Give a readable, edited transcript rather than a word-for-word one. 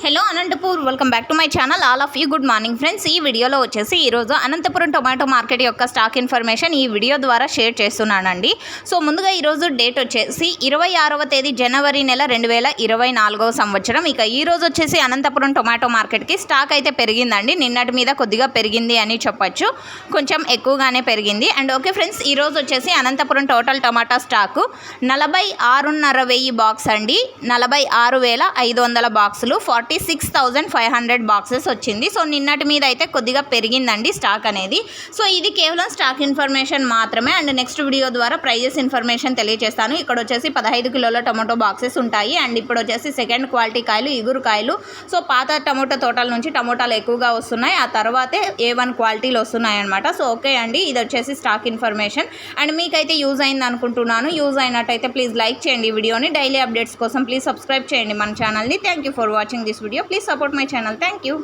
Hello Anantapur, welcome back to my channel. All of you good morning friends. ఈ వీడియోలో వచ్చేసి ఈరోజు అనంతపురం టొమాటో మార్కెట్ యొక్క స్టాక్ ఇన్ఫర్మేషన్ ఈ వీడియో ద్వారా షేర్ చేస్తున్నానండి. సో ముందుగా ఈరోజు డేట్ వచ్చేసి 26వ తేదీ జనవరి నెల 2024వ సంవత్సరం. ఇక ఈరోజు వచ్చేసి అనంతపురం టొమాటో మార్కెట్కి స్టాక్ అయితే పెరిగిందండి. నిన్నటి మీద కొద్దిగా పెరిగింది అని చెప్పొచ్చు, కొంచెం ఎక్కువగానే పెరిగింది. అండ్ ఓకే ఫ్రెండ్స్, ఈరోజు వచ్చేసి Anantapuram total tomato stock 46,500 box అండి. 46,500 బాక్సులు, 46,500 బాక్సెస్ వచ్చింది. సో నిన్నటి మీద అయితే కొద్దిగా పెరిగిందండి స్టాక్ అనేది. సో ఇది కేవలం స్టాక్ ఇన్ఫర్మేషన్ మాత్రమే. అండ్ నెక్స్ట్ వీడియో ద్వారా ప్రైజెస్ ఇన్ఫర్మేషన్ తెలియజేస్తాను. ఇక్కడ వచ్చేసి 15 కిలోల టొమాటో బాక్సెస్ ఉంటాయి. అండ్ ఇప్పుడు వచ్చేసి సెకండ్ క్వాలిటీ కాయలు, ఇగురు కాయలు. సో పాత టమోటా తోటల నుంచి టమోటాలు ఎక్కువగా వస్తున్నాయి, ఆ తర్వాతే A1 క్వాలిటీలు వస్తున్నాయి అనమాట. సో ఓకే అండి, ఇది వచ్చేసి స్టాక్ ఇన్ఫర్మేషన్. అండ్ మీకైతే యూజ్ అయింది అనుకుంటున్నాను. యూజ్ అయినట్టయితే ప్లీజ్ లైక్ చేయండి ఈ వీడియోని. డైలీ అప్డేట్స్ కోసం ప్లీజ్ సబ్స్క్రైబ్ చేయండి మన ఛానల్ని. Thank you for watching this video. Please support my channel. Thank you.